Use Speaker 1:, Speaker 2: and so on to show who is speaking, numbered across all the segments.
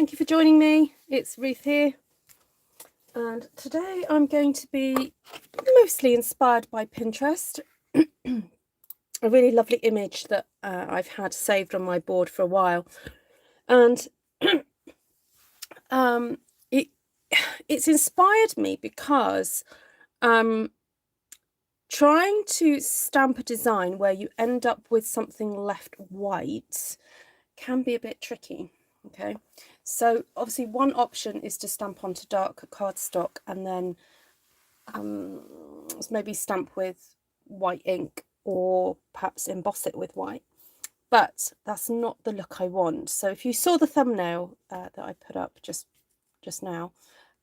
Speaker 1: thank you for joining me. It's Ruth here, and today I'm going to be mostly inspired by Pinterest. A really lovely image that I've had saved on my board for a while, and it's inspired me because trying to stamp a design where you end up with something left white can be a bit tricky. Okay, so obviously one option is to stamp onto dark cardstock and then maybe stamp with white ink or perhaps emboss it with white, but that's not the look I want. So if you saw the thumbnail that I put up just now,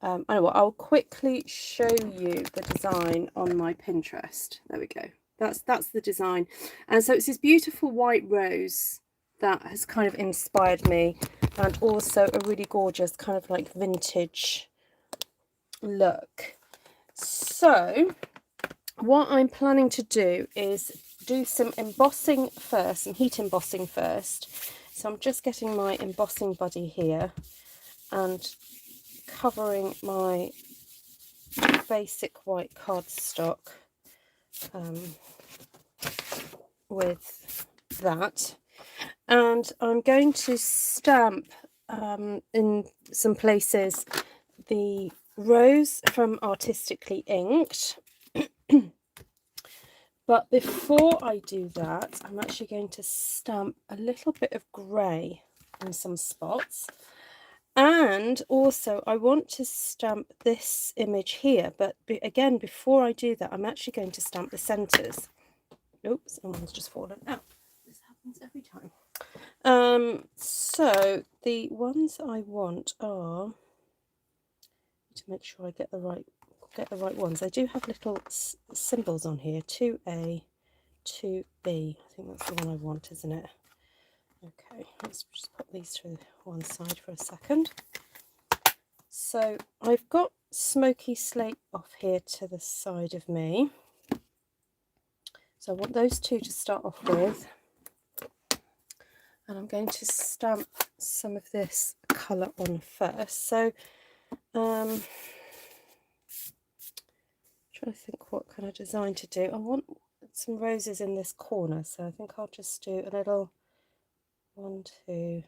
Speaker 1: I know what, I'll quickly show you the design on my Pinterest. There we go. That's the design, and so it's this beautiful white rose that has kind of inspired me, and also a really gorgeous kind of like vintage look. So what I'm planning to do is do some embossing first, some heat embossing first. So I'm just getting my embossing buddy here and covering my basic white cardstock with that. And I'm going to stamp in some places the rose from Artistically Inked. But before I do that, I'm actually going to stamp a little bit of grey in some spots. And also I want to stamp this image here, but again, before I do that, I'm actually going to stamp the centres. Oops, someone's just fallen out. This happens every time. So the ones I want are, to make sure I get the right ones. I do have little symbols on here, 2A, 2B. I think that's the one I want, isn't it? Okay, let's just put these to one side for a second. So I've got Smoky Slate off here to the side of me. So I want those two to start off with. And I'm going to stamp some of this colour on first. So trying to think what kind of design to do. I want some roses in this corner, so I think I'll just do a little 1, 2,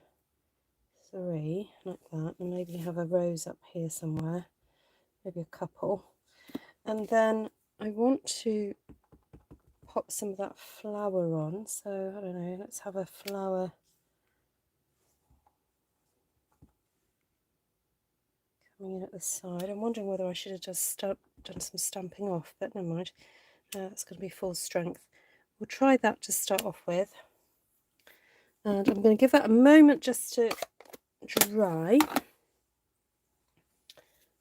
Speaker 1: 3 like that, and maybe have a rose up here somewhere, maybe a couple. And then I want to pop some of that flower on, so I don't know, let's have a flower coming in at the side. I'm wondering whether I should have just done some stamping off, but never mind. That's going to be full strength. We'll try that to start off with, and I'm going to give that a moment just to dry.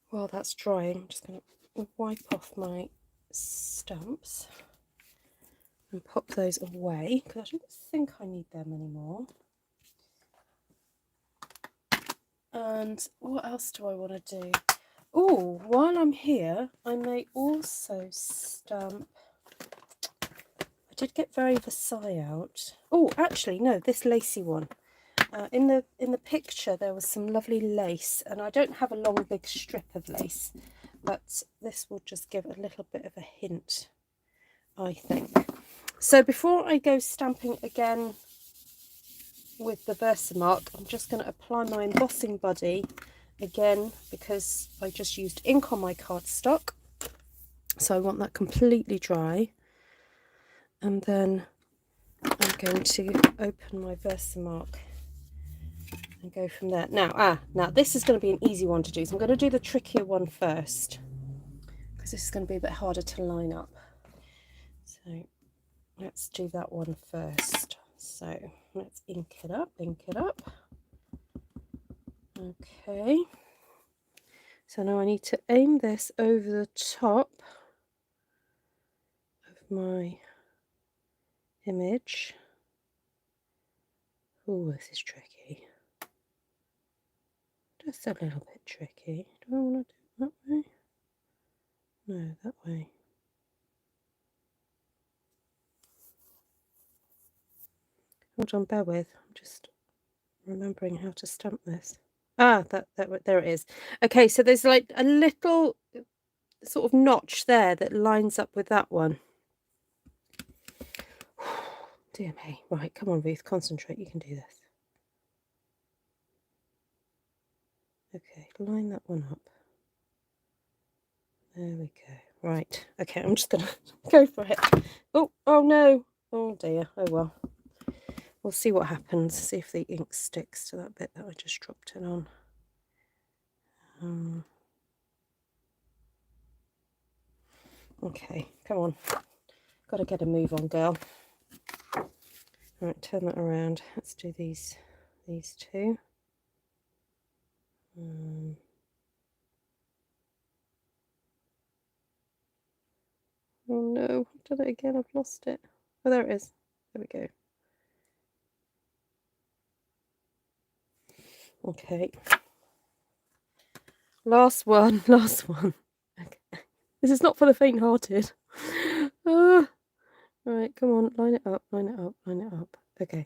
Speaker 1: While that's drying, I'm just going to wipe off my stamps and pop those away because I don't think I need them anymore. And what else do I want to do? Oh, while I'm here, I may also stamp. I did get very Versailles out. Oh, actually, no, this lacy one. In the picture, there was some lovely lace, and I don't have a long, big strip of lace, but this will just give a little bit of a hint, I think. So before I go stamping again with the Versamark, I'm just going to apply my embossing buddy again because I just used ink on my cardstock, so I want that completely dry. And then I'm going to open my Versamark and go from there. Now this is going to be an easy one to do, so I'm going to do the trickier one first because this is going to be a bit harder to line up. So let's do that one first. So let's ink it up. Okay, so now I need to aim this over the top of my image. Oh, this is tricky. Just a little bit tricky. Do I want to do it that way? No, that way. Hold on, bear with. I'm just remembering how to stamp this. Ah, there it is. Okay, so there's like a little sort of notch there that lines up with that one. Dear me. Right, come on, Ruth, concentrate. You can do this. Okay, line that one up. There we go. Right. Okay, I'm just going to go for it. Oh no. Oh dear. Oh well. We'll see what happens. See if the ink sticks to that bit that I just dropped it on. Okay, come on. Got to get a move on, girl. Right, turn that around. Let's do these two. Oh no, I've done it again. I've lost it. Oh, there it is. There we go. Okay. Last one. Last one. Okay. This is not for the faint-hearted. Right, come on, line it up, line it up, line it up. Okay,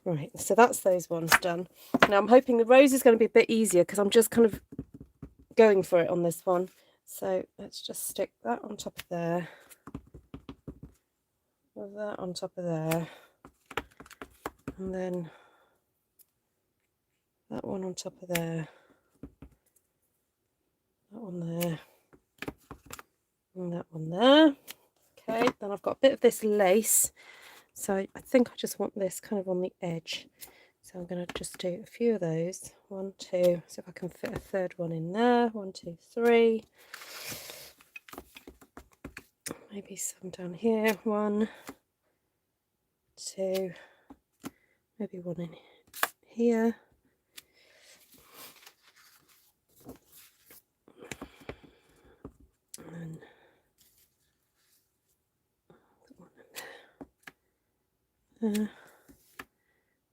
Speaker 1: right, so that's those ones done. Now I'm hoping the rose is going to be a bit easier because I'm just kind of going for it on this one. So let's just stick that on top of there, with that on top of there, and then that one on top of there, that one there, and that one there. Okay, then I've got a bit of this lace, so I think I just want this kind of on the edge. So I'm going to just do a few of those. 1, 2. So if I can fit a third one in there. 1, 2, 3. Maybe some down here. 1, 2. Maybe one in here. And then put one in there.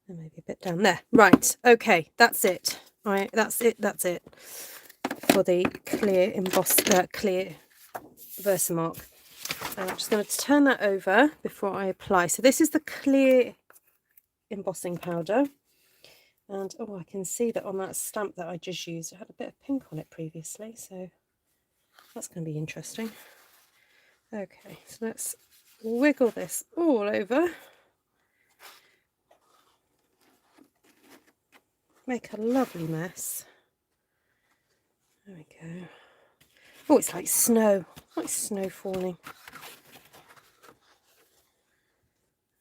Speaker 1: And maybe a bit down there. Right. Okay. That's it. Right. That's it. That's it for the clear emboss, clear Versamark. And I'm just going to turn that over before I apply. So this is the clear embossing powder. And oh, I can see that on that stamp that I just used, it had a bit of pink on it previously. So that's going to be interesting. Okay. So let's wiggle this all over. Make a lovely mess. There we go. Oh, it's like snow falling.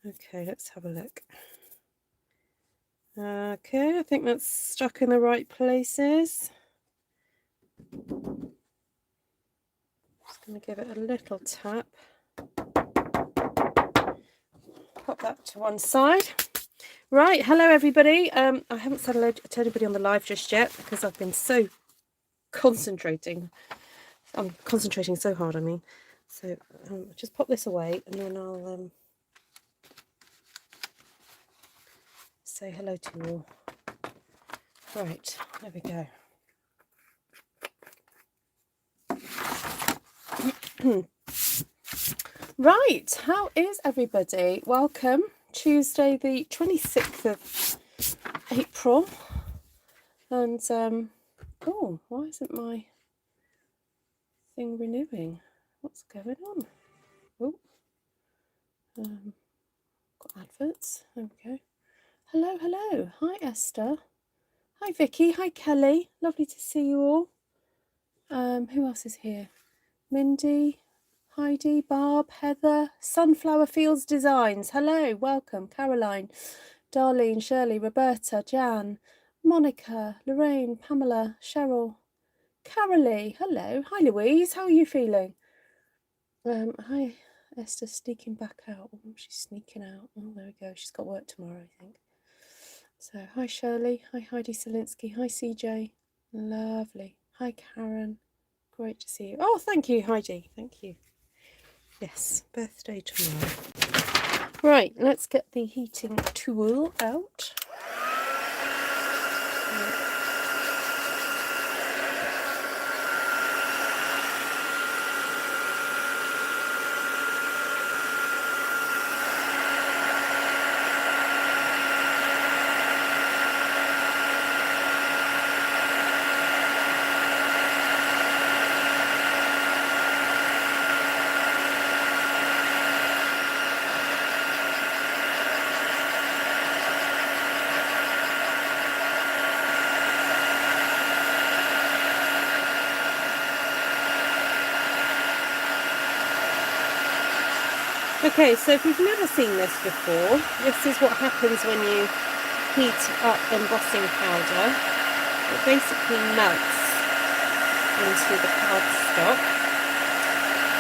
Speaker 1: Okay, let's have a look. Okay, I think that's stuck in the right places. Just going to give it a little tap. Pop that to one side. Right, hello everybody. I haven't said hello to anybody on the live just yet because I've been so concentrating. I'm concentrating so hard, I mean. So just pop this away and then I'll say hello to you all. Right, there we go. Right, how is everybody? Welcome. Tuesday the 26th of April. And, oh, why isn't my thing renewing? What's going on? Oh, got adverts. There we go. Hello, hello. Hi, Esther. Hi, Vicky. Hi, Kelly. Lovely to see you all. Who else is here? Mindy, Heidi, Barb, Heather, Sunflower Fields Designs. Hello, welcome. Caroline, Darlene, Shirley, Roberta, Jan, Monica, Lorraine, Pamela, Cheryl, Carolee. Hello. Hi, Louise. How are you feeling? Hi, Esther, sneaking back out. Oh, she's sneaking out. Oh, there we go. She's got work tomorrow, I think. So, hi, Shirley. Hi, Heidi Solinsky. Hi, CJ. Lovely. Hi, Karen. Great to see you. Oh, thank you, Heidi. Thank you. Yes, birthday tomorrow. Right, let's get the heating tool out. Okay, so if you've never seen this before, this is what happens when you heat up embossing powder. It basically melts into the cardstock,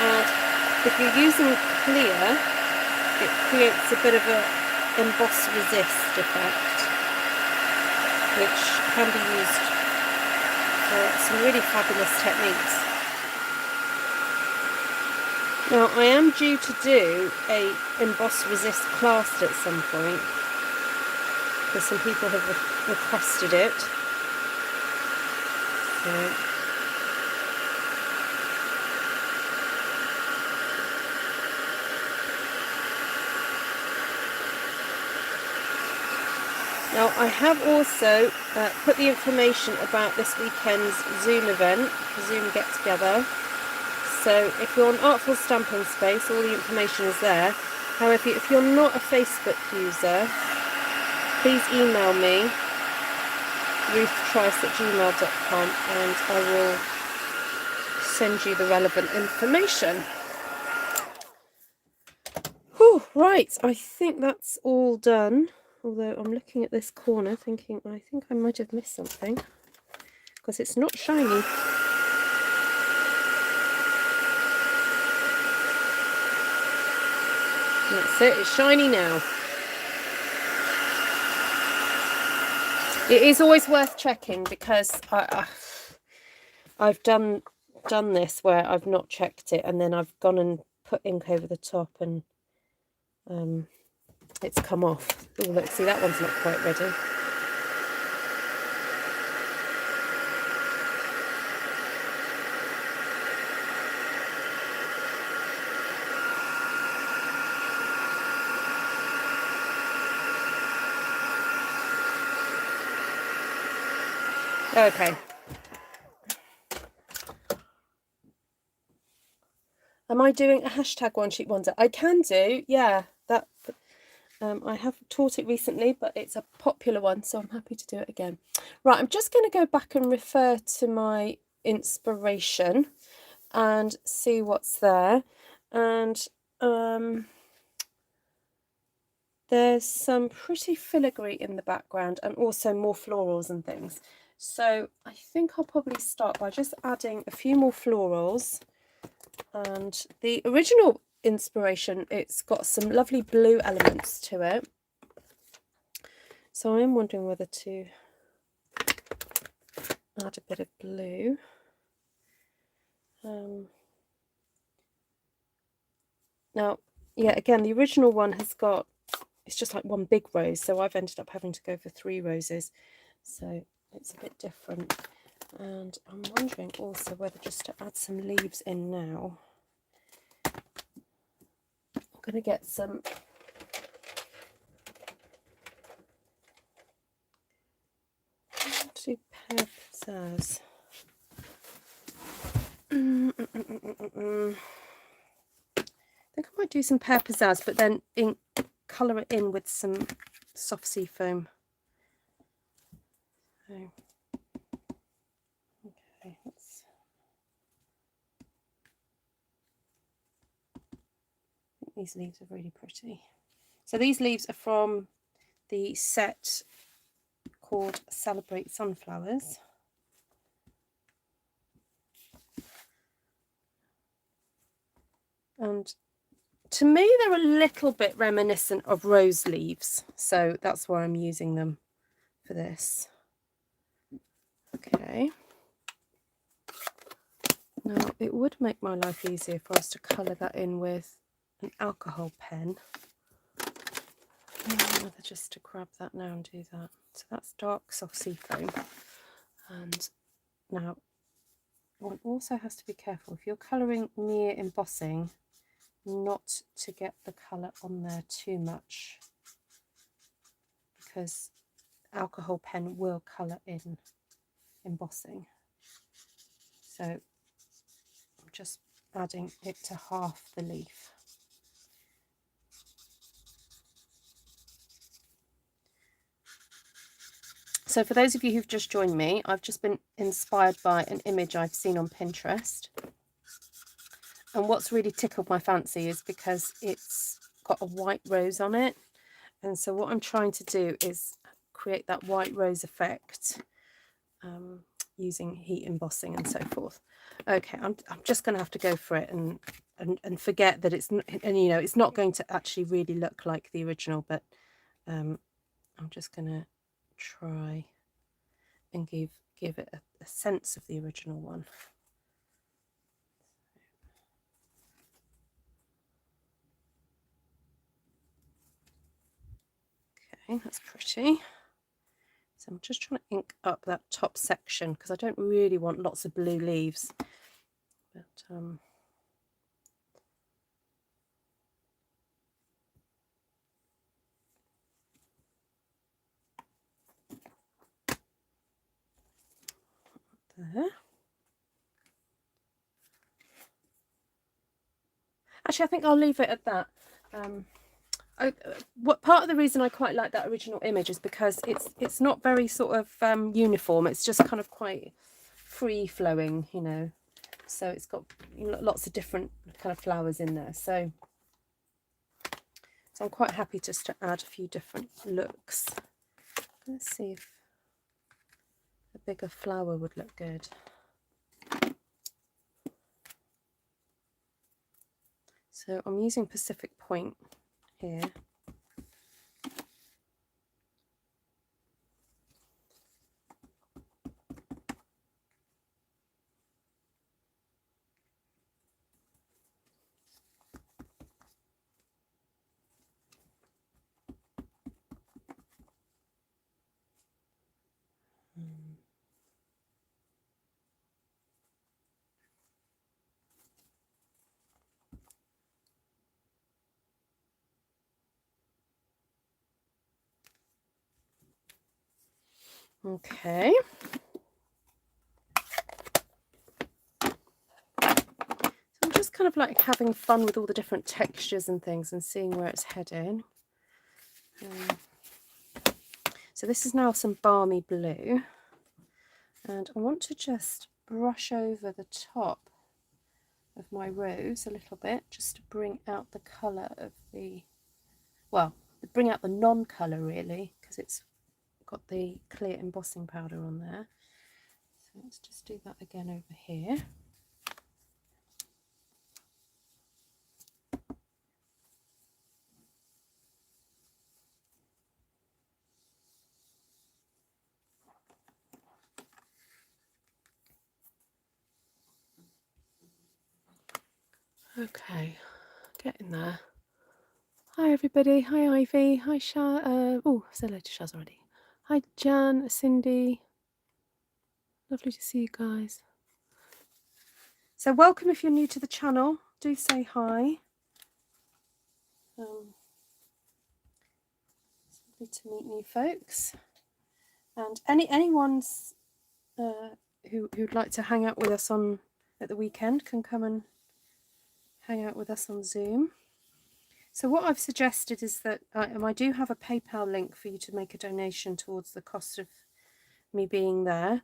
Speaker 1: and if you're using clear, it creates a bit of a emboss resist effect, which can be used for some really fabulous techniques. Now, I am due to do a emboss resist class at some point, because some people have requested it. So, now, I have also put the information about this weekend's Zoom event, Zoom get together. So if you're on Artful Stampin Space, all the information is there. However, if you're not a Facebook user, please email me, ruth@gmail.com, and I will send you the relevant information. Whew, right, I think that's all done. Although I'm looking at this corner thinking, I think I might have missed something, because it's not shiny. That's it, it's shiny now. It is always worth checking, because I've done this where I've not checked it, and then I've gone and put ink over the top, and it's come off. Oh, look, see, that one's not quite ready. Okay. Am I doing a hashtag one sheet wonder? I can do, yeah. That I have taught it recently, but it's a popular one, so I'm happy to do it again. Right, I'm just going to go back and refer to my inspiration and see what's there. And there's some pretty filigree in the background, and also more florals and things. So I think I'll probably start by just adding a few more florals. And the original inspiration, it's got some lovely blue elements to it. So I am wondering whether to add a bit of blue. Now, yeah, again, the original one has got, it's just like one big rose, so I've ended up having to go for 3 roses. So it's a bit different. And I'm wondering also whether just to add some leaves in now. I'm going to get some Pear Pizzazz. I think I might do some Pear Pizzazz, but then colour it in with some soft sea foam. So, okay, these leaves are really pretty. So these leaves are from the set called Celebrate Sunflowers. And to me, they're a little bit reminiscent of rose leaves, so that's why I'm using them for this. Okay. Now, it would make my life easier for us to colour that in with an alcohol pen. Whether just to grab that now and do that. So that's dark soft sea foam. And now, one also has to be careful if you're colouring near embossing, not to get the colour on there too much, because alcohol pen will colour in embossing. So I'm just adding it to half the leaf. So for those of you who've just joined me, I've just been inspired by an image I've seen on Pinterest. And what's really tickled my fancy is because it's got a white rose on it. And so what I'm trying to do is create that white rose effect using heat embossing and so forth. Okay, I'm just going to have to go for it and forget that it's not, and you know, it's not going to actually really look like the original, but I'm just going to try and give it a sense of the original one. Okay, that's pretty. So I'm just trying to ink up that top section because I don't really want lots of blue leaves. But there. Actually, I think I'll leave it at that. What part of the reason I quite like that original image is because it's not very sort of uniform. It's just kind of quite free flowing, you know. So it's got lots of different kind of flowers in there. So I'm quite happy just to add a few different looks. Let's see if a bigger flower would look good. So I'm using Pacific Point here. Okay. So I'm just kind of like having fun with all the different textures and things and seeing where it's heading. So this is now some Balmy blue, and I want to just brush over the top of my rose a little bit just to bring out the colour of the, well, bring out the non-colour really, because it's got the clear embossing powder on there. So let's just do that again over here. Okay, getting there. Hi everybody, hi Ivy, hi Shah, oh, I said hello to Shaz already. Hi Jan, Cindy, lovely to see you guys. So welcome if you're new to the channel, do say hi. It's lovely to meet new folks. And anyone's who'd like to hang out with us at the weekend can come and hang out with us on Zoom. So what I've suggested is that I do have a PayPal link for you to make a donation towards the cost of me being there,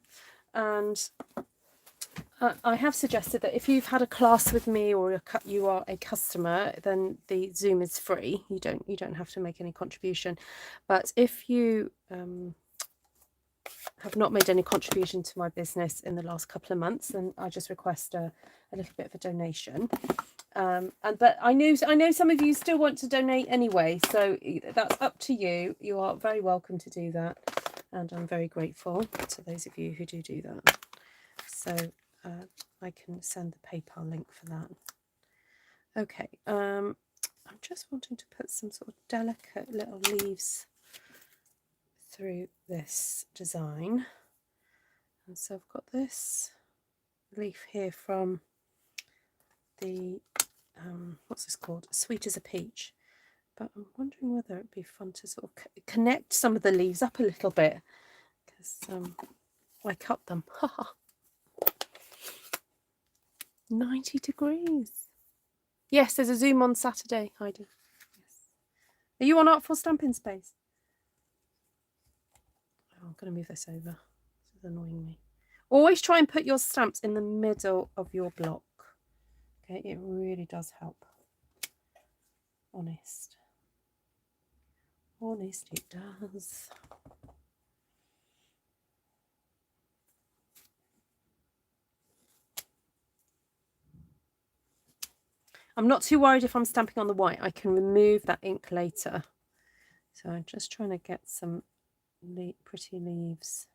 Speaker 1: and I have suggested that if you've had a class with me or you are a customer, then the Zoom is free. You don't have to make any contribution. But if you have not made any contribution to my business in the last couple of months, then I just request a little bit of a donation. But I know some of you still want to donate anyway, so that's up to you. You are very welcome to do that, and I'm very grateful to those of you who do that. So I can send the PayPal link for that. Okay, I'm just wanting to put some sort of delicate little leaves through this design, and so I've got this leaf here from the what's this called, Sweet as a Peach, but I'm wondering whether it'd be fun to sort of connect some of the leaves up a little bit, because I cut them. 90 degrees. Yes, there's a Zoom on Saturday, Heidi. Yes. Are you on Artful Stampin Space? Oh, I'm going to move this over. This is annoying me. Always try and put your stamps in the middle of your block. Okay, it really does help. Honest. Honest, it does. I'm not too worried if I'm stamping on the white. I can remove that ink later. So I'm just trying to get some pretty leaves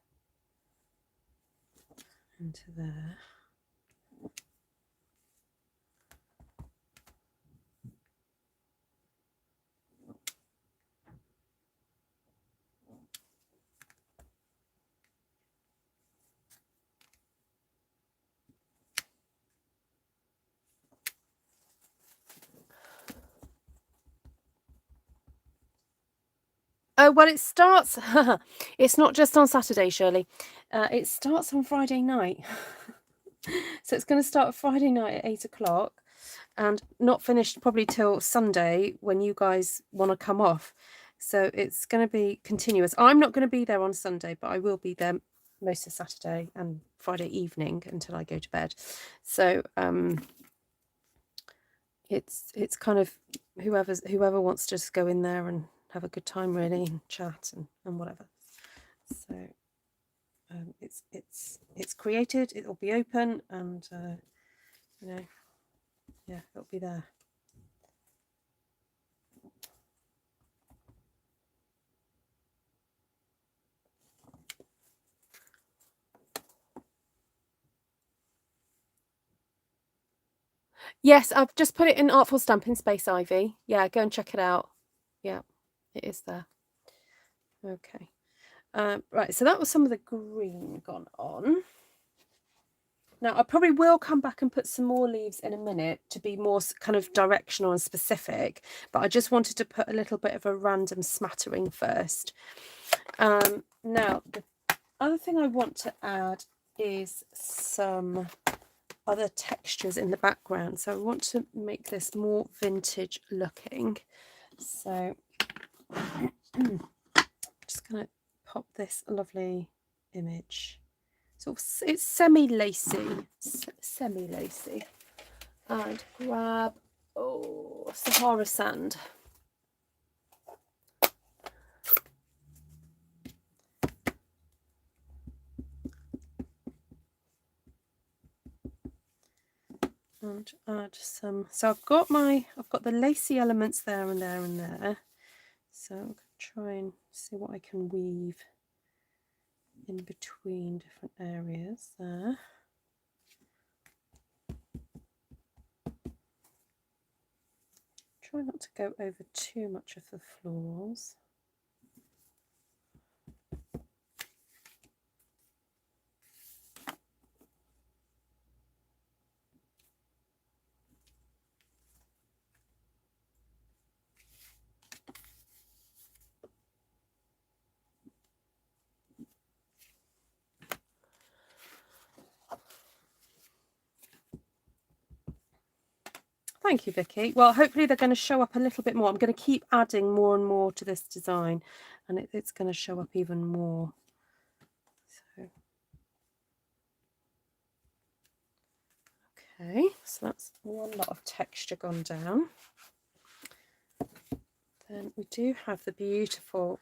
Speaker 1: into there. Oh, well, it starts, it's not just on Saturday, Shirley. It starts on Friday night. So it's going to start Friday night at 8 o'clock and not finished probably till Sunday when you guys want to come off. So it's going to be continuous. I'm not going to be there on Sunday, but I will be there most of Saturday and Friday evening until I go to bed. So it's kind of whoever wants to just go in there and have a good time, really, and chat and whatever. So it's created, it'll be open, and you know, yeah, it'll be there. Yes, I've just put it in Artful Stampin Space Ivy. Yeah, go and check it out. Yeah, it is there. Okay. Right, so that was some of the green gone on. Now, I probably will come back and put some more leaves in a minute to be more kind of directional and specific, but I just wanted to put a little bit of a random smattering first. Now, the other thing I want to add is some other textures in the background. So I want to make this more vintage looking. So I'm just going to pop this lovely image. So it's semi-lacy, and grab Sahara sand. And add some. So I've got the lacy elements there and there and there. So I'm going to try and see what I can weave in between different areas there. Try not to go over too much of the florals. Thank you, Vicky. Well, hopefully they're going to show up a little bit more. I'm going to keep adding more and more to this design, and it's going to show up even more. So, okay, so that's one lot of texture gone down. Then we do have the beautiful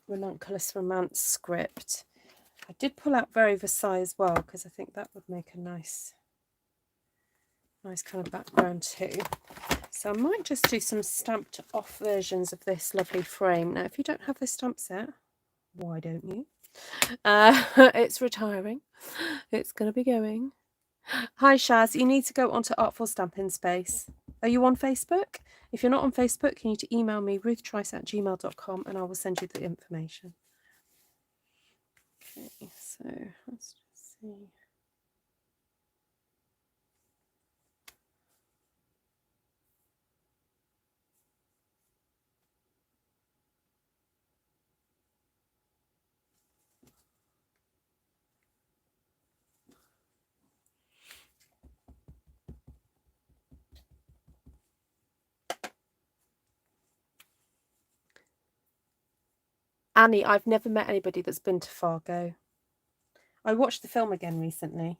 Speaker 1: Ranunculus Romance script. I did pull out Very Versailles as well, because I think that would make a nice kind of background too. So I might just do some stamped off versions of this lovely frame. Now, if you don't have this stamp set, why don't you? It's retiring. It's going to be going. Hi, Shaz. You need to go onto Artful Stampin Space. Are you on Facebook? If you're not on Facebook, you need to email me, ruthtrice@gmail.com, and I will send you the information. Okay, so let's just see. Annie, I've never met anybody that's been to Fargo. I watched the film again recently.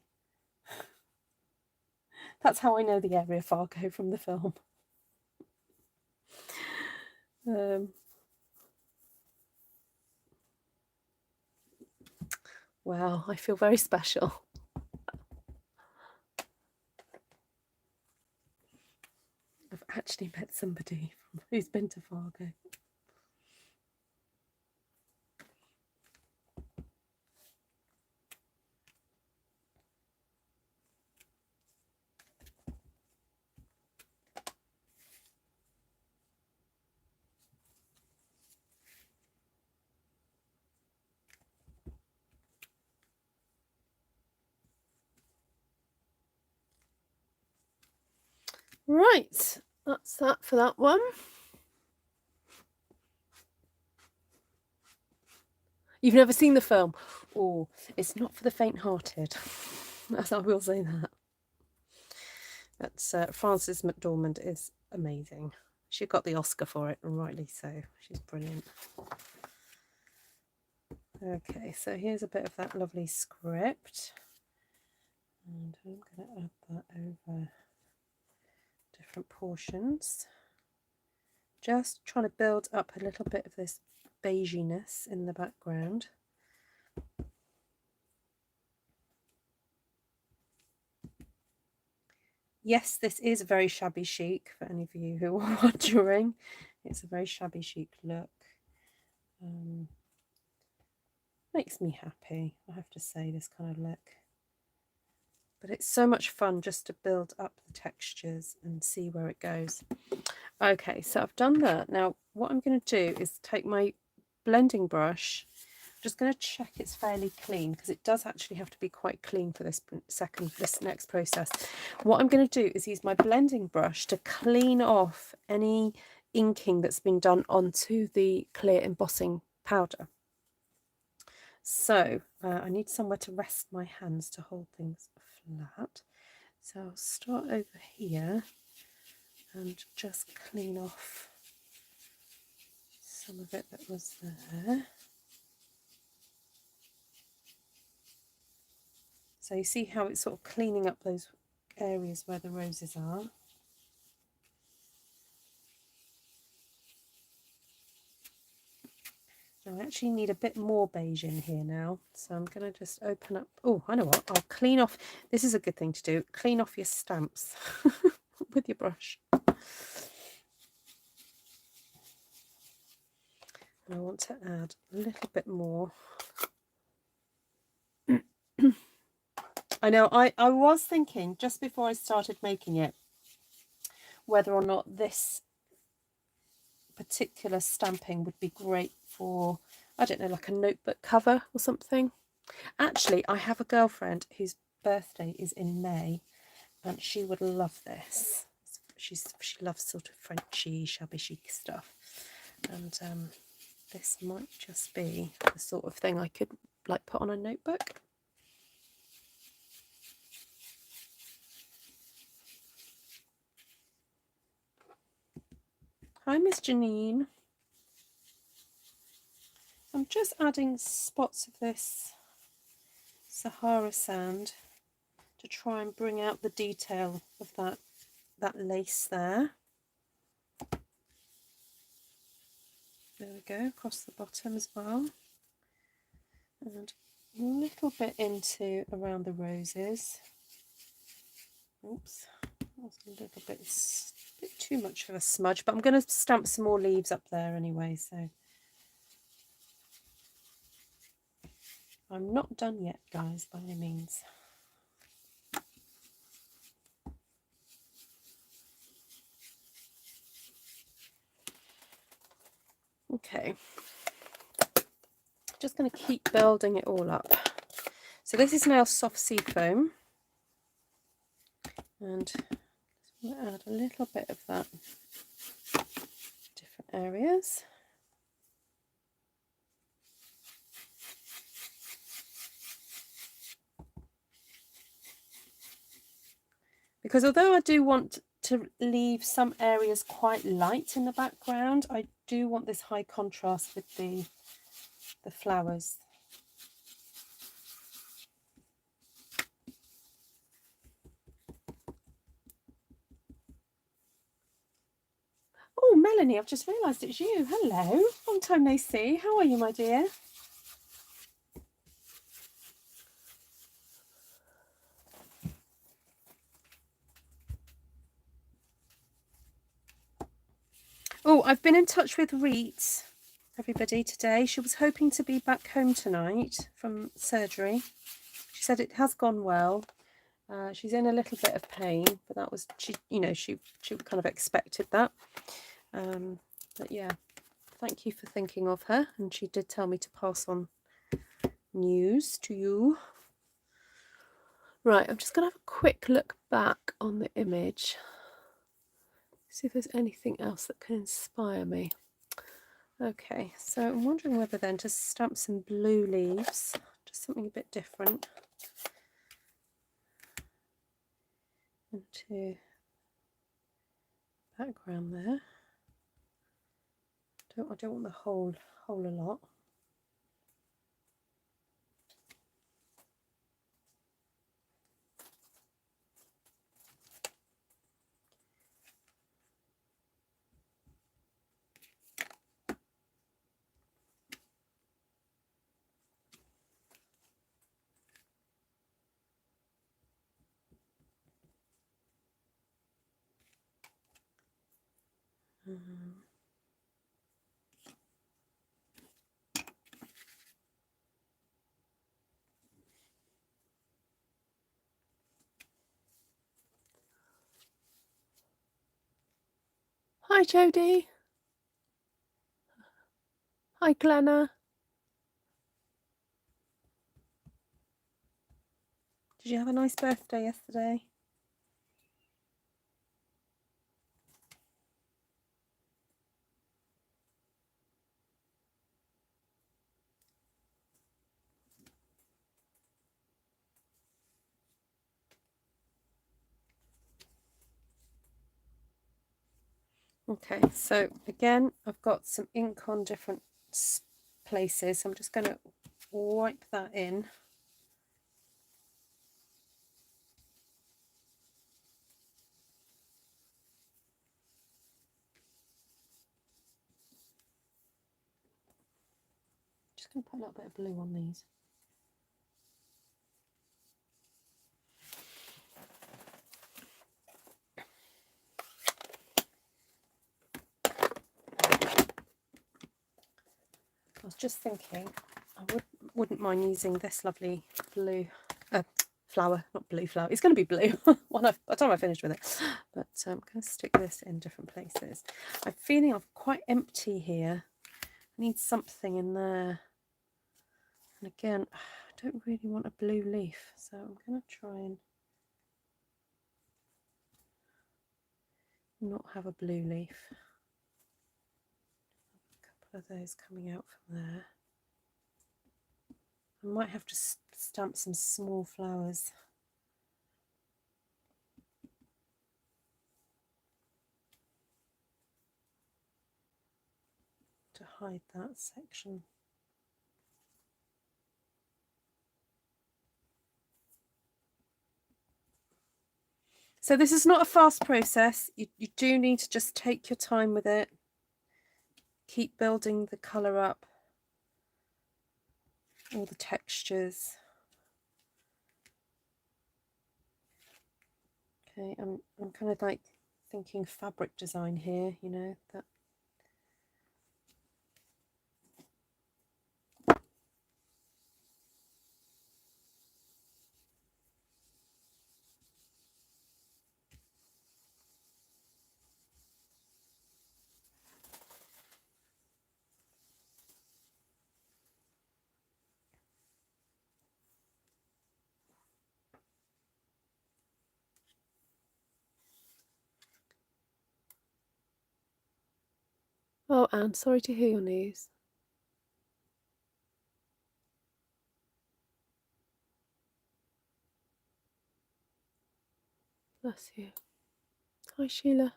Speaker 1: That's how I know the area Fargo from the film. Wow, I feel very special. I've actually met somebody who's been to Fargo. Right, that's that for that one. You've never seen the film? Oh, it's not for the faint-hearted. I will say that. But Frances McDormand is amazing. She got the Oscar for it, and rightly so. She's brilliant. Okay, so here's a bit of that lovely script. And I'm going to add that over different portions. Just trying to build up a little bit of this beiginess in the background. Yes, this is very shabby chic for any of you who are wondering. It's a very shabby chic look. Makes me happy, I have to say, this kind of look. But it's so much fun just to build up the textures and see where it goes. Okay, so I've done that. Now, what I'm going to do is take my blending brush. I'm just going to check it's fairly clean, because it does actually have to be quite clean for this next process. What I'm going to do is use my blending brush to clean off any inking that's been done onto the clear embossing powder. So I need somewhere to rest my hands to hold things flat. So I'll start over here and just clean off some of it that was there. So you see how it's sort of cleaning up those areas where the roses are. Now I actually need a bit more beige in here now, so I'm going to just open up. Oh, I know what, I'll clean off. This is a good thing to do. Clean off your stamps with your brush. And I want to add a little bit more. I know, I was thinking just before I started making it whether or not this particular stamping would be great for, I don't know, like a notebook cover or something. Actually, I have a girlfriend whose birthday is in May, and she would love this. She loves sort of Frenchy, shabby chic stuff, and this might just be the sort of thing I could like put on a notebook. Hi, Miss Janine. I'm just adding spots of this Sahara sand to try and bring out the detail of that lace there. There we go, across the bottom as well. And a little bit into around the roses. Oops, that's a little bit too much of a smudge, but I'm going to stamp some more leaves up there anyway, so I'm not done yet, guys, by any means. Okay, just going to keep building it all up. So this is now soft sea foam, and I'm going to add a little bit of that in different areas. Because although I do want to leave some areas quite light in the background, I do want this high contrast with the flowers. Melanie, I've just realised it's you. Hello, long time no see. How are you, my dear? Oh, I've been in touch with Reet, everybody, today. She was hoping to be back home tonight from surgery. She said it has gone well. She's in a little bit of pain, but that was, she kind of expected that. But yeah, thank you for thinking of her. And she did tell me to pass on news to you. Right, I'm just going to have a quick look back on the image. See if there's anything else that can inspire me. Okay, so I'm wondering whether then to stamp some blue leaves, just something a bit different, into background there. I don't want the whole a lot. Hi Jodie. Hi Glenna. Did you have a nice birthday yesterday? Okay, so again, I've got some ink on different places. So I'm just going to wipe that in. Just going to put a little bit of blue on these. I was just thinking I wouldn't mind using this lovely blue flower, not blue flower. It's going to be blue by the time I finish with it. But I'm going to stick this in different places. I'm feeling I'm quite empty here. I need something in there. And again, I don't really want a blue leaf, so I'm going to try and not have a blue leaf. A couple of those coming out from there. I might have to stamp some small flowers. To hide that section. So this is not a fast process. You do need to just take your time with it. Keep building the colour up. All the textures. Okay, I'm kind of like thinking fabric design here, you know, that. Oh, Anne, sorry to hear your news. Bless you. Hi, Sheila.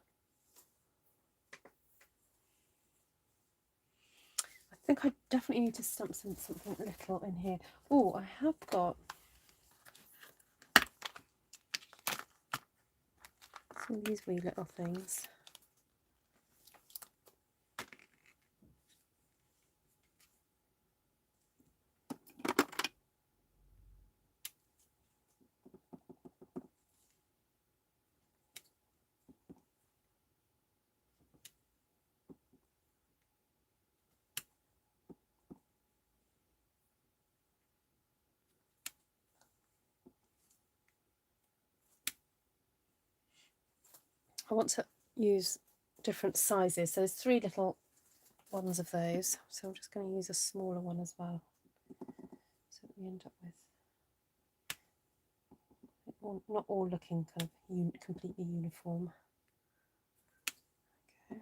Speaker 1: I think I definitely need to stamp something little in here. Oh, I have got some of these wee little things. I want to use different sizes. So there's 3 little ones of those. So I'm just going to use a smaller one as well. So we end up with not all looking kind of completely uniform. Okay.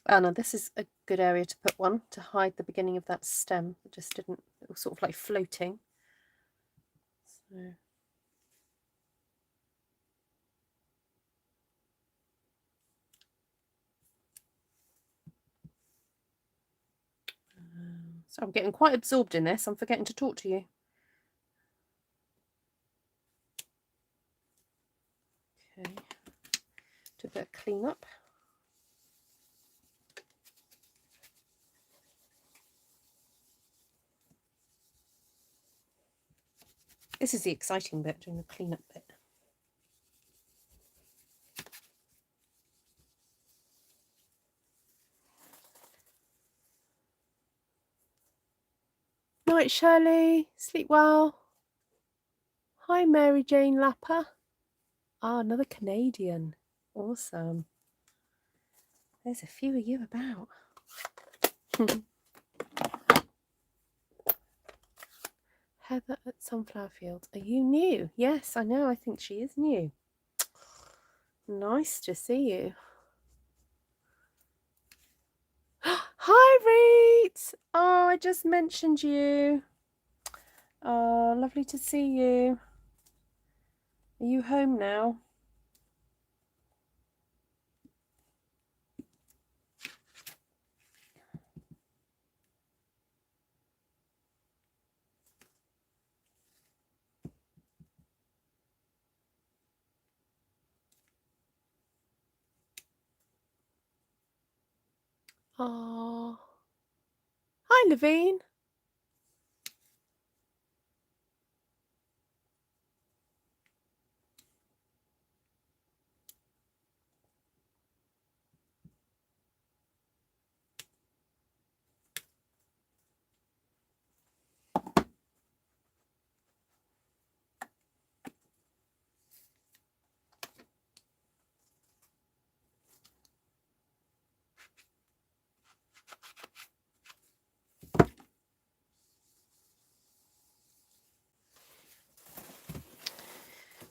Speaker 1: Oh no, this is a good area to put one to hide the beginning of that stem. It just didn't, it was sort of like floating. So. So I'm getting quite absorbed in this. I'm forgetting to talk to you. Okay, do a bit of clean up. This is the exciting bit, doing the clean up bit. Night, Shirley. Sleep well. Hi, Mary Jane Lapper. Ah, another Canadian. Awesome. There's a few of you about. Heather at Sunflower Fields. Are you new? Yes, I know. I think she is new. Nice to see you. Hi, Reet. Oh, I just mentioned you. Oh, lovely to see you. Are you home now? Oh. Hi, Levine.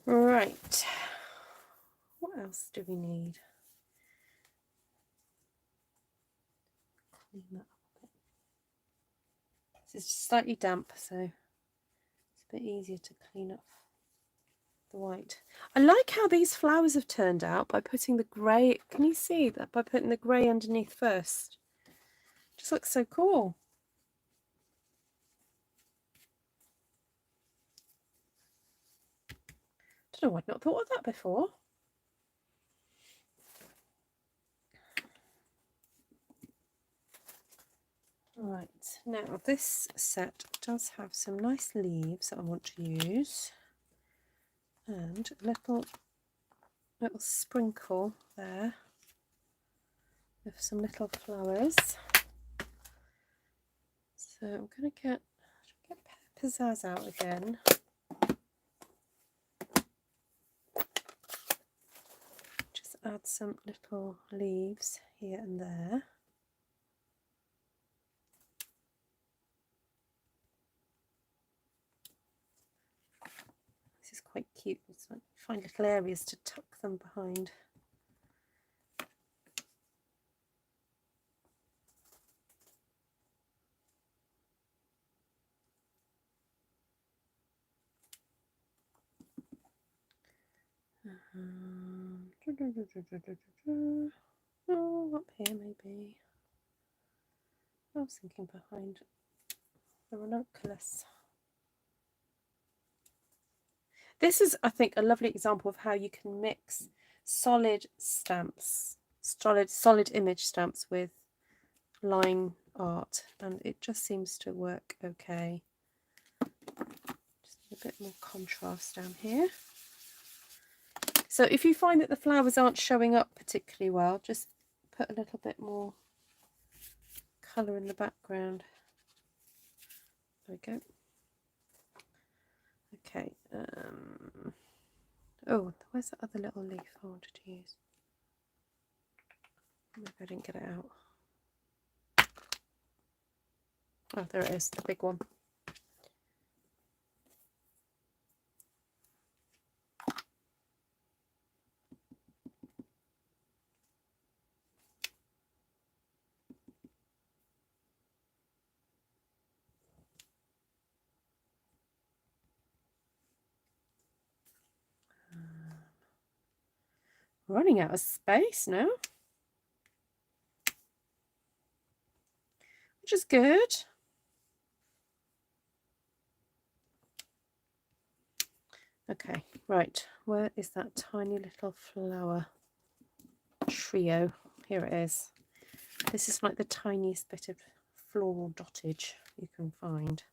Speaker 1: Right. What else do we need? Clean that up a bit. This is slightly damp, so it's a bit easier to clean up the white. I like how these flowers have turned out by putting the grey. Can you see that? By putting the grey underneath first. Just looks so cool. Don't know, I'd not thought of that before. Right, now this set does have some nice leaves that I want to use, and a little sprinkle there of some little flowers. So I'm going to get Pizzazz out again. Just add some little leaves here and there. This is quite cute. It's like find little areas to tuck them behind. Oh, up here maybe. I was thinking behind the Ranunculus. This is, I think, a lovely example of how you can mix solid stamps, solid image stamps with line art, and it just seems to work okay. Just a bit more contrast down here. So if you find that the flowers aren't showing up particularly well, just put a little bit more colour in the background. There we go. Okay. Oh, where's that other little leaf I wanted to use? Maybe I didn't get it out. Oh, there it is, the big one. Running out of space now, which is good. Okay, right, where is that tiny little flower trio? Here it is. This is like the tiniest bit of floral dottage you can find.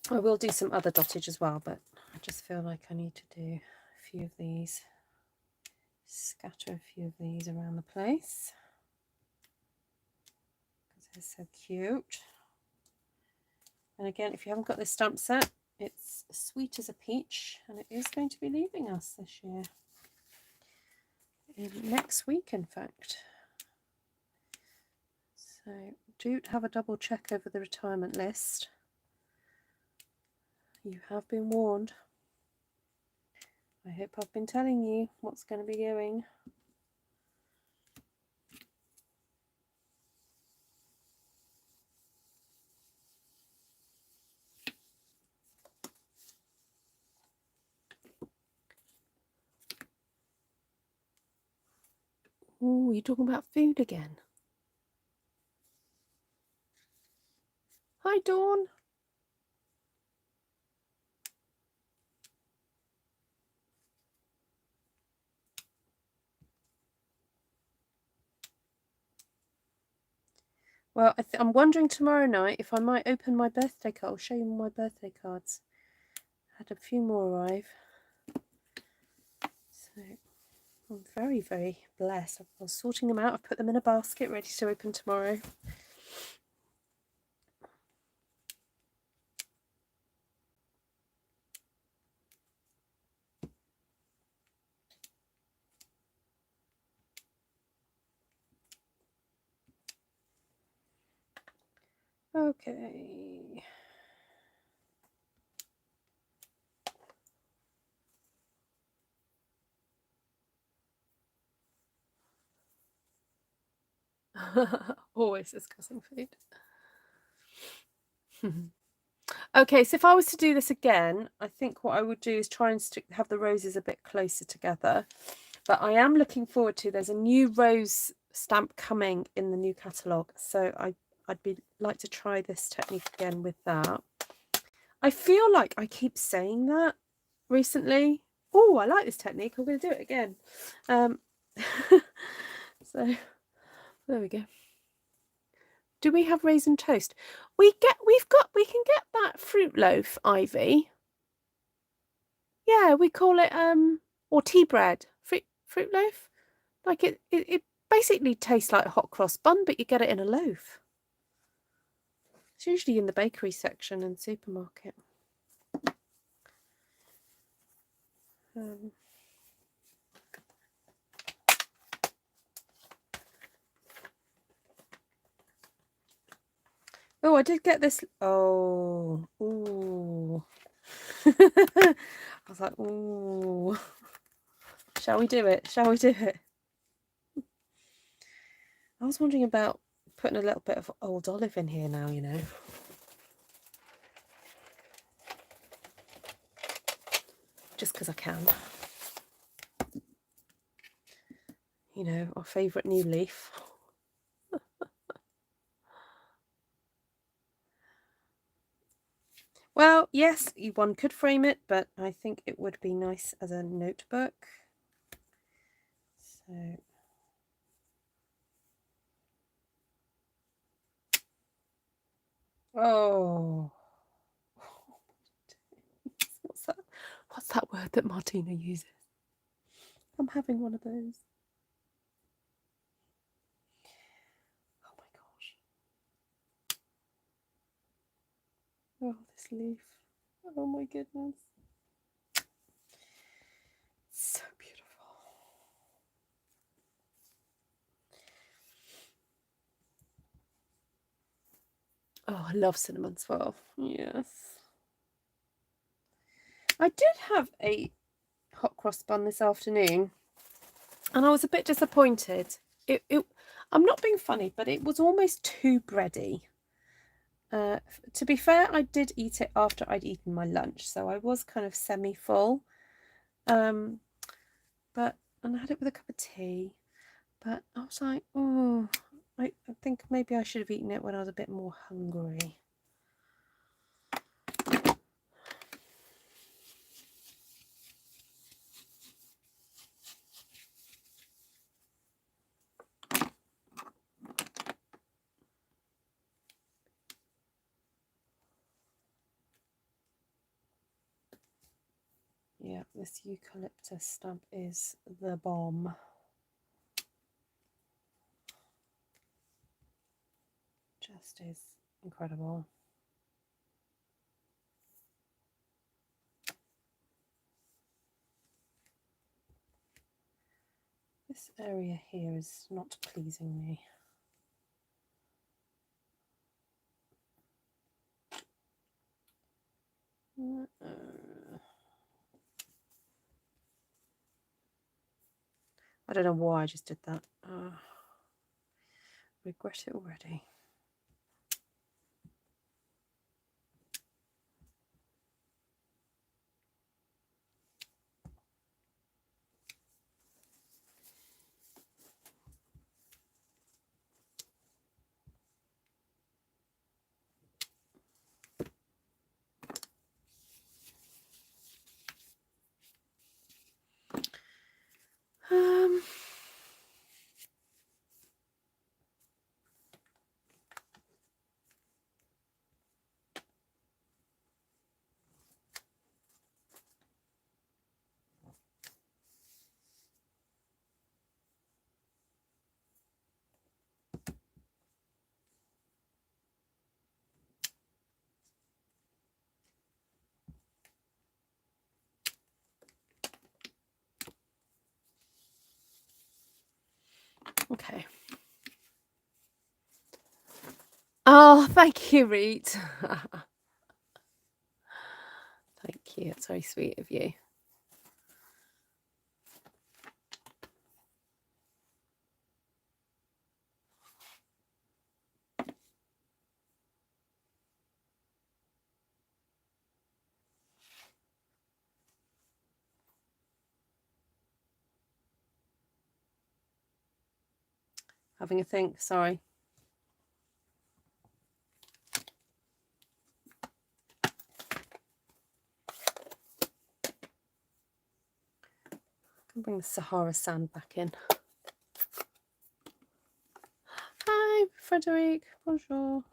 Speaker 1: I will do some other dottage as well, but I just feel like I need to do a few of these, scatter a few of these around the place because they're so cute. And again, if you haven't got this stamp set, it's sweet as a peach, and it is going to be leaving us this year. Next week, in fact. So do have a double check over the retirement list. You have been warned. I hope I've been telling you what's going to be going. Oh, you're talking about food again. Hi, Dawn. Well, I'm wondering tomorrow night if I might open my birthday card. I'll show you my birthday cards. I had a few more arrive. So I'm very, very blessed. I was sorting them out. I've put them in a basket ready to open tomorrow. Okay. Always discussing food. Okay, so if I was to do this again, I think what I would do is try and have the roses a bit closer together. But I am looking forward to, there's a new rose stamp coming in the new catalogue, so I'd like to try this technique again with that. I feel like I keep saying that recently. Oh, I like this technique. I'm going to do it again. So there we go. Do we have raisin toast? We can get that fruit loaf, Ivy. Yeah, we call it or tea bread, fruit loaf. Like it basically tastes like a hot cross bun, but you get it in a loaf. It's usually in the bakery section in the supermarket. Oh, I did get this. Oh, ooh. I was like, ooh. Shall we do it? Shall we do it? I was wondering about putting a little bit of old olive in here now, you know. Just because I can. You know, our favourite new leaf. Well, yes, one could frame it, but I think it would be nice as a notebook. So oh, what's that word that Martina uses? I'm having one of those. Oh my gosh. Oh, this leaf. Oh my goodness. So beautiful. Oh, I love cinnamon swirl. Yes. I did have a hot cross bun this afternoon, and I was a bit disappointed. I'm not being funny, but it was almost too bready. To be fair, I did eat it after I'd eaten my lunch, so I was kind of semi-full. And I had it with a cup of tea, but I was like, oh, I think maybe I should have eaten it when I was a bit more hungry. Yeah, this eucalyptus stamp is the bomb. Just is incredible. This area here is not pleasing me. I don't know why I just did that. Regret it already. Okay. Oh, thank you, Reet. Thank you. It's very sweet of you. Having a think, sorry. I can bring the Sahara sand back in. Hi, Frederic. Bonjour.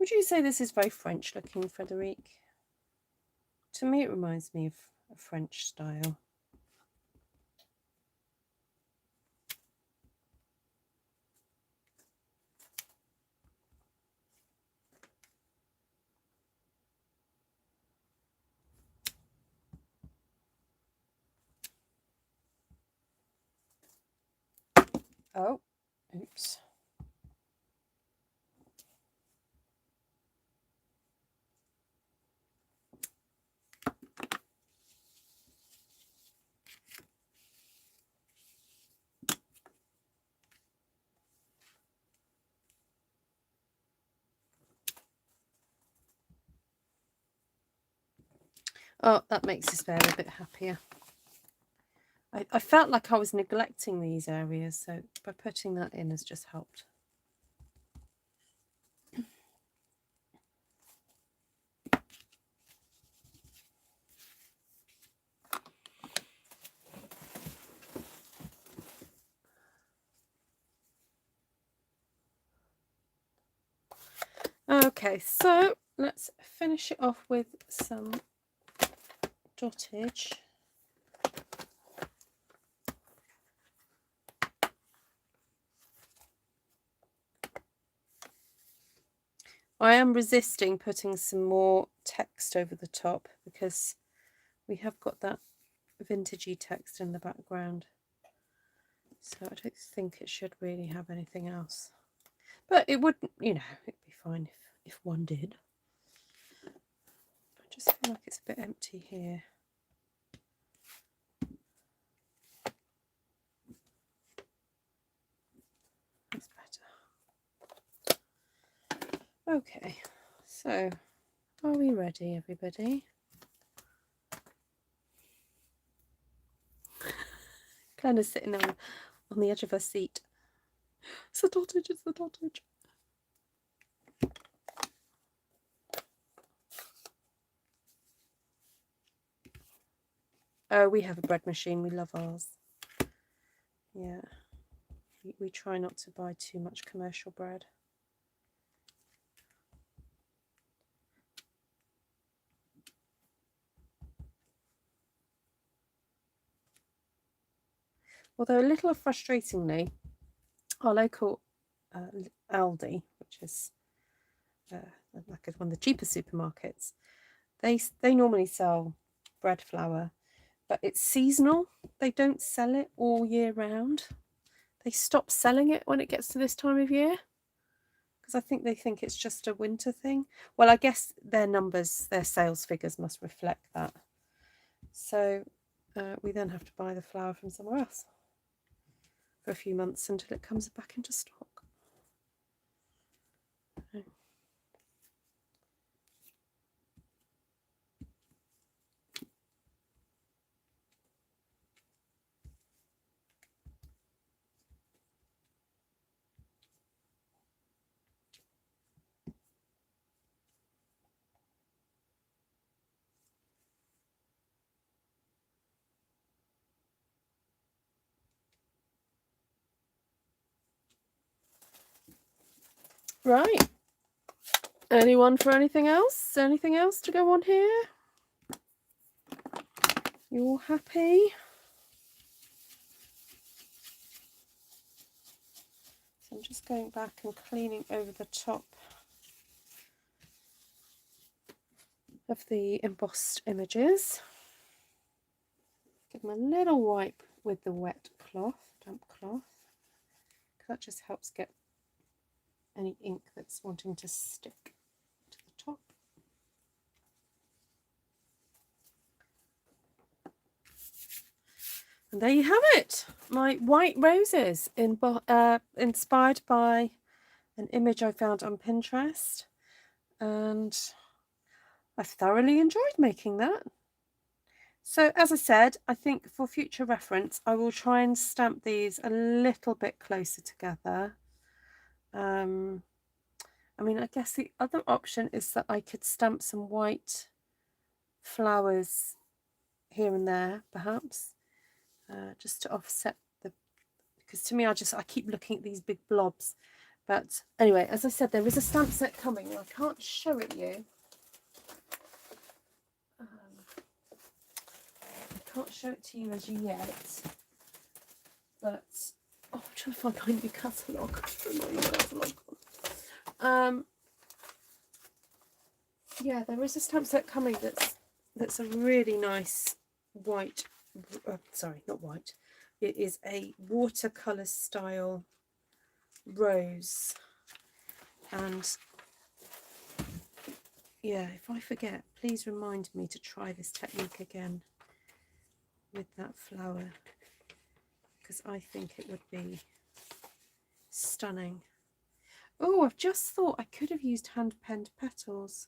Speaker 1: Would you say this is very French looking, Frederic? To me, it reminds me of a French style. Oh, oops. Oh, that makes this bear a bit happier. I felt like I was neglecting these areas, so by putting that in has just helped. Okay, so let's finish it off with some dottage. I am resisting putting some more text over the top because we have got that vintagey text in the background. So I don't think it should really have anything else. But it wouldn't, you know, it'd be fine if one did. I just feel like it's a bit empty here. That's better. Okay, so are we ready, everybody? Kind of sitting on the edge of her seat. It's the dottage, it's the dottage. Oh, we have a bread machine. We love ours. Yeah. We try not to buy too much commercial bread. Although a little frustratingly, our local Aldi, which is like one of the cheaper supermarkets, they normally sell bread flour, but it's seasonal. They don't sell it all year round. They stop selling it when it gets to this time of year because I think they think it's just a winter thing. Well, I guess their numbers, their sales figures must reflect that. So we then have to buy the flour from somewhere else for a few months until it comes back into stock. Right. Anyone for anything else? Anything else to go on here? You all happy? So I'm just going back and cleaning over the top of the embossed images. Give them a little wipe with the wet cloth, damp cloth. That just helps get any ink that's wanting to stick to the top. And there you have it, my white roses inspired by an image I found on Pinterest, and I've thoroughly enjoyed making that. So as I said, I think for future reference I will try and stamp these a little bit closer together. I mean, I guess the other option is that I could stamp some white flowers here and there, perhaps, just to offset the, because to me I keep looking at these big blobs. But anyway, as I said, there is a stamp set coming. I can't show it you. I can't show it to you as yet. But I'm trying to find my new catalogue. Yeah, there is a stamp set coming that's a really nice white. Sorry, not white. It is a watercolor style rose, and yeah, if I forget, please remind me to try this technique again with that flower, because I think it would be stunning. Oh, I've just thought I could have used hand penned petals.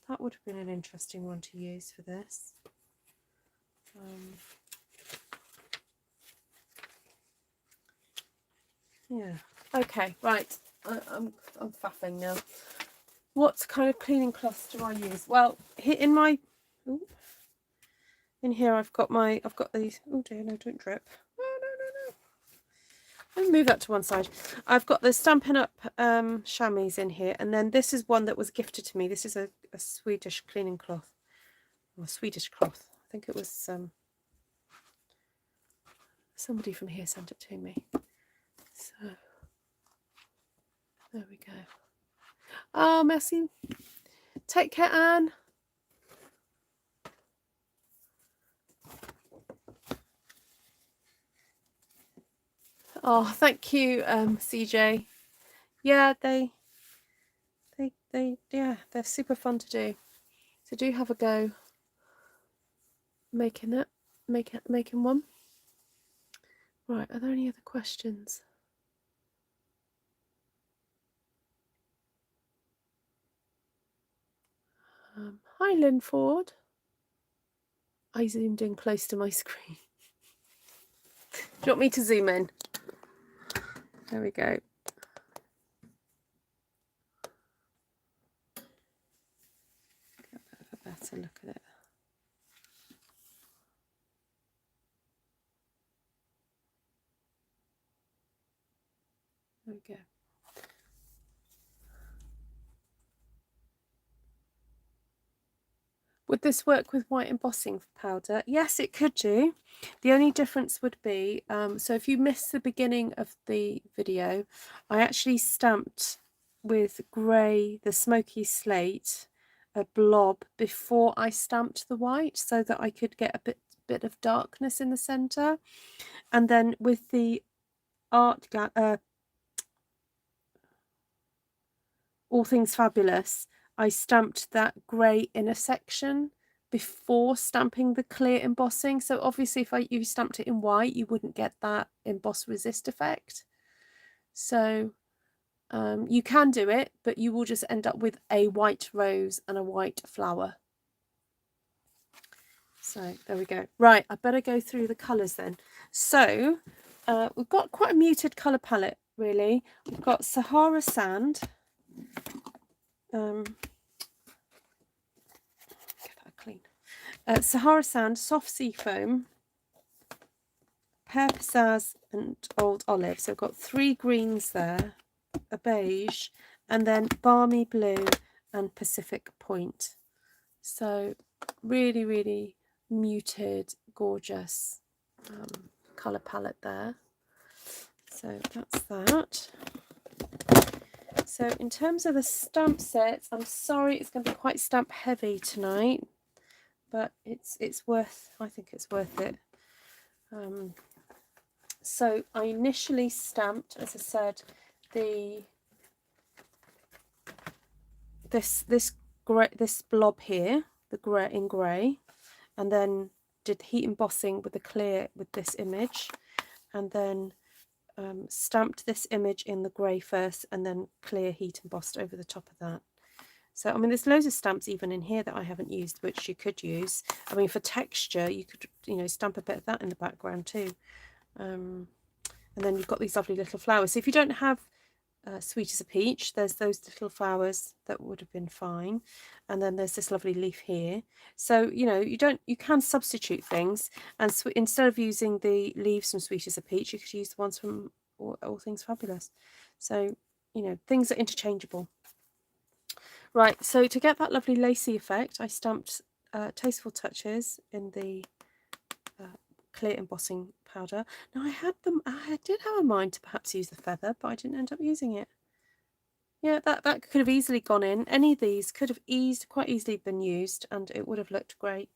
Speaker 1: That would have been an interesting one to use for this. Yeah. Okay. Right. I'm faffing now. What kind of cleaning cloths do I use? Well, here in my, in here I've got these. Oh dear, no, don't drip. No. Let me move that to one side. I've got the Stampin' Up chamois in here, and then this is one that was gifted to me. This is a Swedish cleaning cloth, or Swedish cloth. I think it was somebody from here sent it to me. So there we go. Oh, merci. Take care, Anne. Oh, thank you, CJ. Yeah, yeah, they're super fun to do. So do have a go making it, making one. Right, are there any other questions? Hi, Lynn Ford. I zoomed in close to my screen. Do you want me to zoom in? There we go. Get a better look at it. There we go. Would this work with white embossing powder? Yes, it could do. The only difference would be, so if you missed the beginning of the video, I actually stamped with grey, the smoky slate, a blob before I stamped the white so that I could get a bit of darkness in the centre. And then with the All Things Fabulous, I stamped that grey inner section before stamping the clear embossing. So obviously if you stamped it in white, you wouldn't get that emboss resist effect. So you can do it, but you will just end up with a white rose and a white flower. So there we go. Right, I better go through the colours then. So we've got quite a muted colour palette, really. We've got Sahara Sand. Get that clean. Sahara Sand, Soft Sea Foam, Pear, Pizzazz and Old Olive. So I've got 3 greens there, a beige, and then Balmy Blue and Pacific Point. So really, really muted, gorgeous colour palette there. So that's that. So in terms of the stamp sets, I'm sorry it's going to be quite stamp heavy tonight, but it's worth, I think it's worth it. So I initially stamped, as I said, this blob here, the grey in grey, and then did heat embossing with the clear with this image, and then stamped this image in the grey first, and then clear heat embossed over the top of that. So I mean, there's loads of stamps even in here that I haven't used, which you could use. I mean, for texture, you could, you know, stamp a bit of that in the background too. And then you've got these lovely little flowers. So if you don't have Sweet as a Peach, there's those little flowers that would have been fine, and then there's this lovely leaf here. So you know, you can substitute things, and instead of using the leaves from Sweet as a Peach, you could use the ones from All Things Fabulous. So you know, things are interchangeable. Right, so to get that lovely lacy effect, I stamped Tasteful Touches in the clear embossing powder. Now I did have a mind to perhaps use the feather, but I didn't end up using it. Yeah, that could have easily gone in. Any of these could have quite easily been used, and it would have looked great.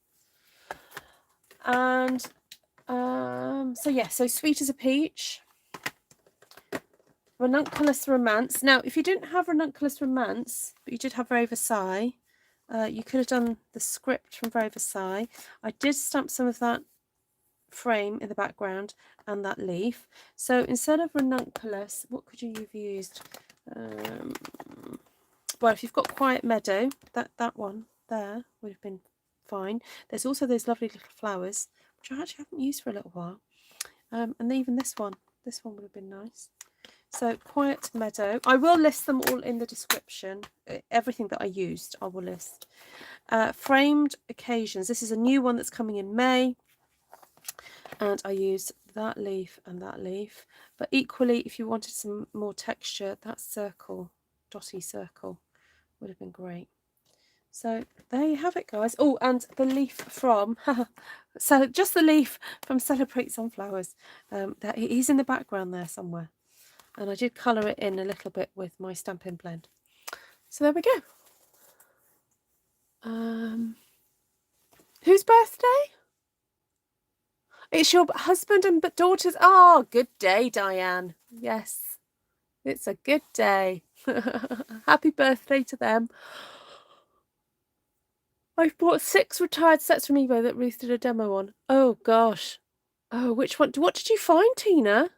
Speaker 1: And so yeah, so Sweet as a Peach, Ranunculus Romance. Now, if you didn't have Ranunculus Romance, but you did have Versailles, you could have done the script from Versailles. I did stamp some of that frame in the background and that leaf. So instead of Ranunculus, what could you have used? Well, if you've got Quiet Meadow, that one there would have been fine. There's also those lovely little flowers, which I actually haven't used for a little while. And even this one would have been nice. So Quiet Meadow, I will list them all in the description. Everything that I used, I will list. Framed Occasions, this is a new one that's coming in May. And I used that leaf and that leaf. But equally, if you wanted some more texture, that circle, dotty circle, would have been great. So there you have it, guys. Oh, and the leaf from, so just the leaf from Celebrate Sunflowers. That he's in the background there somewhere. And I did colour it in a little bit with my Stampin' Blend. So there we go. Whose birthday? It's your husband and daughter's. Oh, good day, Diane. Yes, it's a good day. Happy birthday to them. I've bought 6 retired sets from eBay that Ruth did a demo on. Oh, gosh. Oh, which one? What did you find, Tina?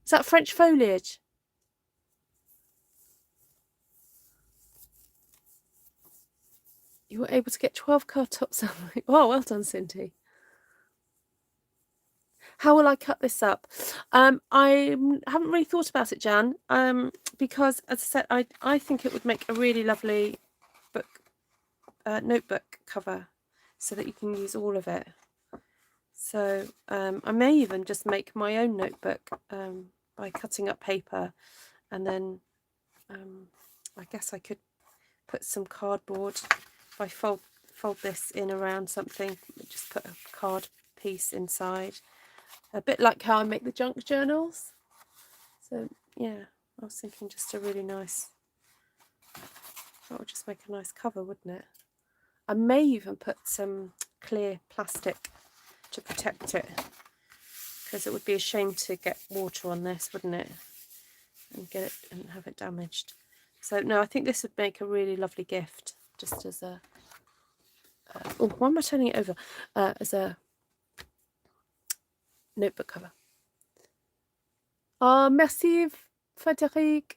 Speaker 1: Is that French foliage? You were able to get 12 card tops. Oh, well done, Cindy. How will I cut this up? I haven't really thought about it, Jan, because, as I said, I think it would make a really lovely book, notebook cover, so that you can use all of it. So I may even just make my own notebook by cutting up paper, and then I guess I could put some cardboard. If I fold this in around something, just put a card piece inside. A bit like how I make the junk journals. So yeah, I was thinking just a really nice, that would just make a nice cover, wouldn't it? I may even put some clear plastic to protect it, because it would be a shame to get water on this, wouldn't it? And get it and have it damaged. So no, I think this would make a really lovely gift, just as a oh, why am I turning it over? As a notebook cover. Ah, merci, Frédéric.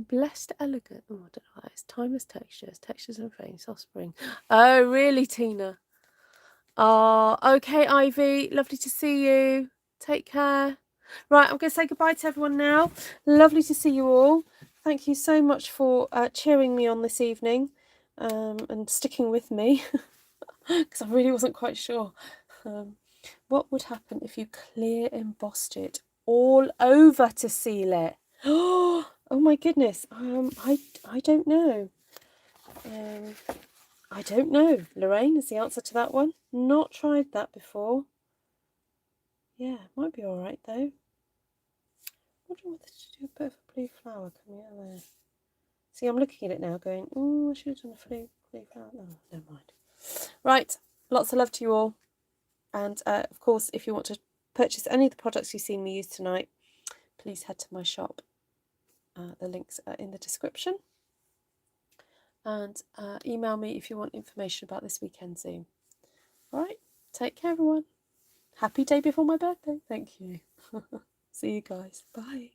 Speaker 1: Blessed elegant. Oh, I don't know what it's. Timeless textures and frames, offspring. Oh, really, Tina? Oh, okay, Ivy. Lovely to see you. Take care. Right, I'm going to say goodbye to everyone now. Lovely to see you all. Thank you so much for cheering me on this evening and sticking with me, because I really wasn't quite sure. What would happen if you clear embossed it all over to seal it? Oh my goodness. I don't know. I don't know. Lorraine is the answer to that one. Not tried that before. Yeah, might be all right though. I wonder whether to do a bit of a blue flower coming out there. See, I'm looking at it now going, oh, I should have done a blue flower. Oh, never mind. Right, lots of love to you all. And of course, if you want to purchase any of the products you've seen me use tonight, please head to my shop. The links are in the description. And email me if you want information about this weekend Zoom. All right, take care, everyone. Happy day before my birthday. Thank you. See you guys. Bye.